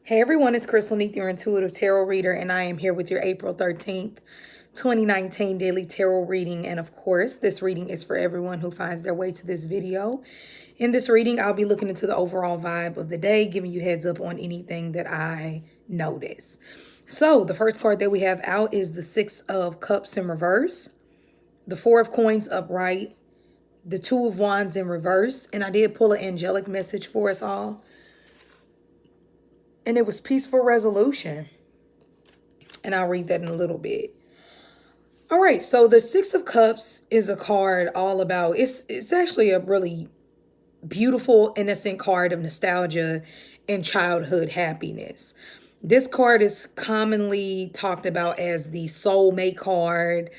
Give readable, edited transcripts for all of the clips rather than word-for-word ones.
Hey everyone, it's Crystal Neath, your intuitive tarot reader, and I am here with your April 13th, 2019 daily tarot reading. And of course, this reading is for everyone who finds their way to this video. In this reading, I'll be looking into the overall vibe of the day, giving you heads up on anything that I notice. So the first card that we have out is the Six of Cups in reverse, the Four of Coins upright, the Two of Wands in reverse, and I did pull an angelic message for us all. And it was peaceful resolution. And I'll read that in a little bit. All right, so the Six of Cups is a card all about, it's actually a really beautiful, innocent card of nostalgia and childhood happiness. This card is commonly talked about as the soulmate card,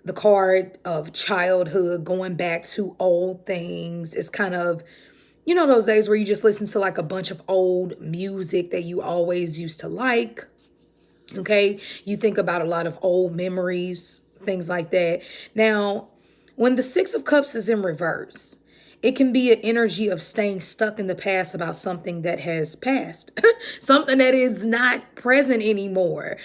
the card of childhood, going back to old things. It's kind of, you know, those days where you just listen to like a bunch of old music that you always used to like. Okay. You think about a lot of old memories, things like that. Now, when the Six of Cups is in reverse, it can be an energy of staying stuck in the past about something that has passed, something that is not present anymore,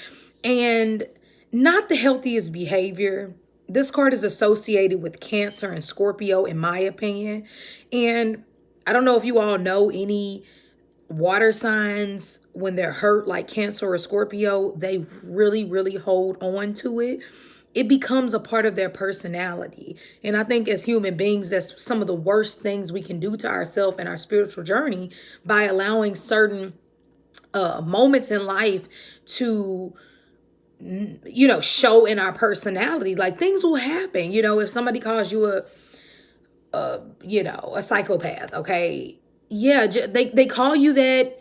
and not the healthiest behavior. This card is associated with Cancer and Scorpio, in my opinion. And I don't know if you all know any water signs when they're hurt, like Cancer or Scorpio, they really hold on to it. It becomes a part of their personality. And I think as human beings, that's some of the worst things we can do to ourselves and our spiritual journey, by allowing certain moments in life to, you know, show in our personality. Like, things will happen. You know, if somebody calls you a psychopath, okay, yeah, they call you that,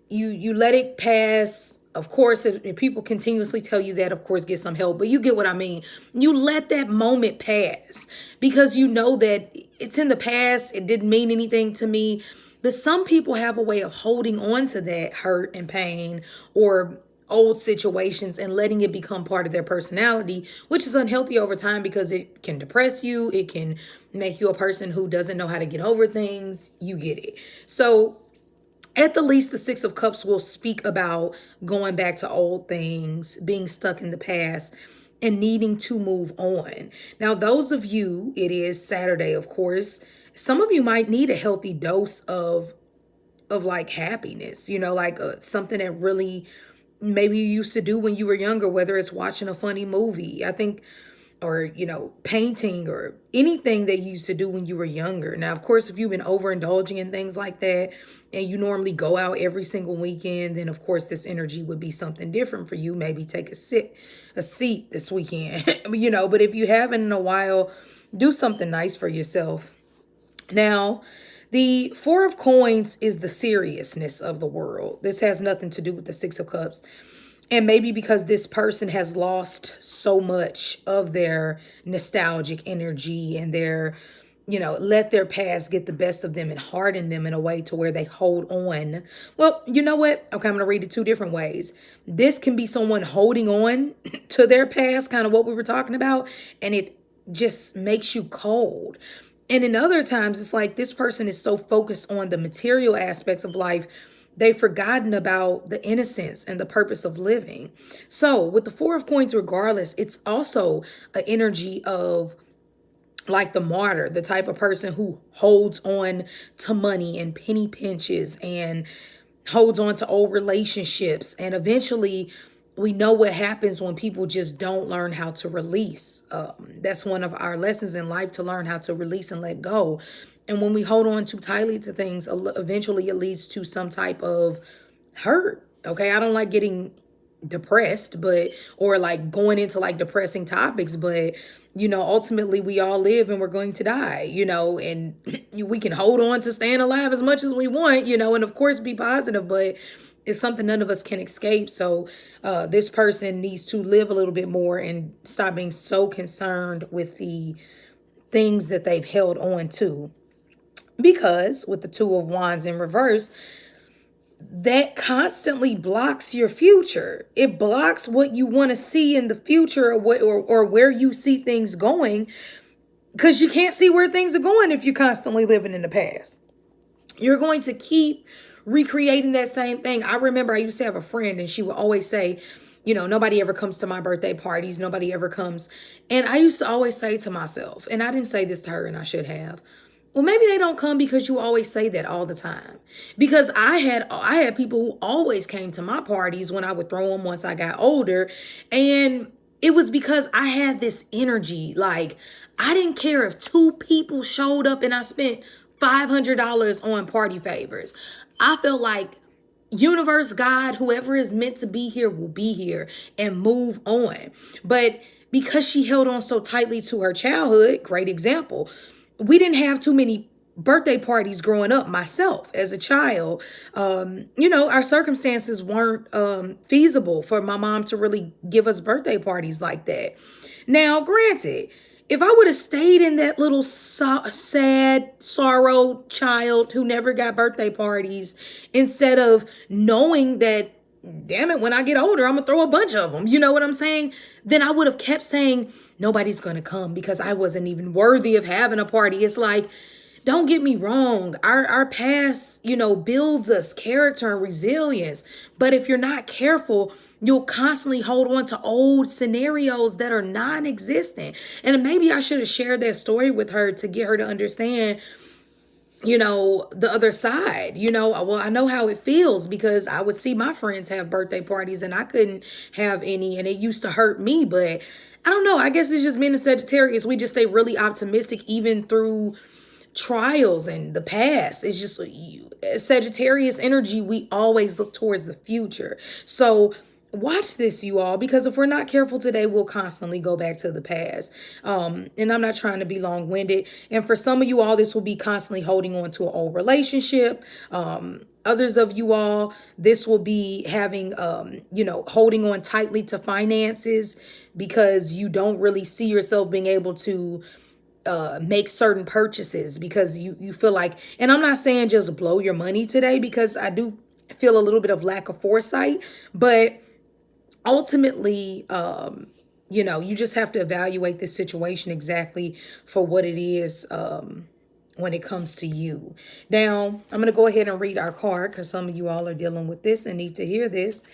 you let it pass. Of course, if people continuously tell you that, of course, get some help, but you get what I mean. You let that moment pass because you know that it's in the past, it didn't mean anything to me. But some people have a way of holding on to that hurt and pain or old situations and letting it become part of their personality, which is unhealthy over time because it can depress you. It can make you a person who doesn't know how to get over things. You get it. So at the least, the Six of Cups will speak about going back to old things, being stuck in the past, and needing to move on. Now, those of you, it is Saturday, of course. Some of you might need a healthy dose of like happiness, you know, like something that really maybe you used to do when you were younger, whether it's watching a funny movie, I think, or, you know, painting or anything that you used to do when you were younger. Now, of course, if you've been overindulging in things like that and you normally go out every single weekend, then of course this energy would be something different for you. Maybe take a seat this weekend, you know, but if you haven't in a while, do something nice for yourself. Now, the Four of Coins is the seriousness of the world. This has nothing to do with the Six of Cups. And maybe because this person has lost so much of their nostalgic energy and their, you know, let their past get the best of them and harden them in a way to where they hold on. Well, you know what? Okay, I'm going to read it two different ways. This can be someone holding on to their past, kind of what we were talking about, and it just makes you cold. And in other times, it's like this person is so focused on the material aspects of life, they've forgotten about the innocence and the purpose of living. So with the Four of Coins, regardless, it's also an energy of like the martyr, the type of person who holds on to money and penny pinches and holds on to old relationships. And eventually we know what happens when people just don't learn how to release. That's one of our lessons in life, to learn how to release and let go. And when we hold on too tightly to things, eventually it leads to some type of hurt. Okay, I don't like getting depressed, but, or like going into like depressing topics, but you know, ultimately we all live and we're going to die, you know, and we can hold on to staying alive as much as we want, you know, and of course be positive, but it's something none of us can escape. So this person needs to live a little bit more and stop being so concerned with the things that they've held on to. Because with the Two of Wands in reverse, that constantly blocks your future. It blocks what you want to see in the future, or where you see things going, because you can't see where things are going if you're constantly living in the past. You're going to keep recreating that same thing. I remember I used to have a friend and she would always say, nobody ever comes to my birthday parties. Nobody ever comes. And I used to always say to myself, and I didn't say this to her and I should have, well, maybe they don't come because you always say that all the time. Because I had people who always came to my parties when I would throw them once I got older. And it was because I had this energy. Like, I didn't care if two people showed up and I spent $500 on party favors. I felt like universe, God, whoever is meant to be here will be here and move on. But because she held on so tightly to her childhood, great example, we didn't have too many birthday parties growing up. Myself as a child, our circumstances weren't feasible for my mom to really give us birthday parties like that. Now, granted, if I would have stayed in that little sad sorrow child who never got birthday parties, instead of knowing that, damn it, when I get older, I'm gonna throw a bunch of them, you know what I'm saying? Then I would have kept saying, nobody's gonna come because I wasn't even worthy of having a party. It's like, don't get me wrong. Our past, builds us character and resilience. But if you're not careful, you'll constantly hold on to old scenarios that are non-existent. And maybe I should have shared that story with her to get her to understand, the other side. Well, I know how it feels because I would see my friends have birthday parties and I couldn't have any, and it used to hurt me. But I don't know. I guess it's just being a Sagittarius. We just stay really optimistic even through trials and the past. It's just Sagittarius energy. We always look towards the future. So watch this, you all, because if we're not careful today, we'll constantly go back to the past. And I'm not trying to be long-winded. And for some of you all, this will be constantly holding on to an old relationship. Others of you all, this will be having, holding on tightly to finances because you don't really see yourself being able to make certain purchases because you feel like, and I'm not saying just blow your money today because I do feel a little bit of lack of foresight, but ultimately, you just have to evaluate this situation exactly for what it is when it comes to you. Now, I'm going to go ahead and read our card because some of you all are dealing with this and need to hear this.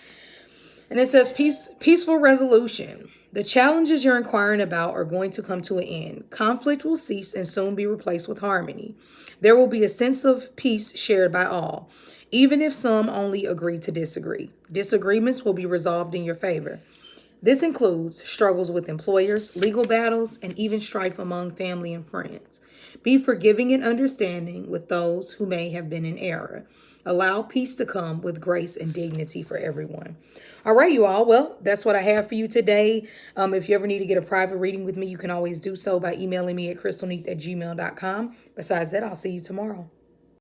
And it says peaceful resolution. The challenges you're inquiring about are going to come to an end. Conflict will cease and soon be replaced with harmony. There will be a sense of peace shared by all, even if some only agree to disagree. Disagreements will be resolved in your favor. This includes struggles with employers, legal battles, and even strife among family and friends. Be forgiving and understanding with those who may have been in error. Allow peace to come with grace and dignity for everyone. All right, you all. Well, that's what I have for you today. If you ever need to get a private reading with me, you can always do so by emailing me at crystalneath@gmail.com. Besides that, I'll see you tomorrow.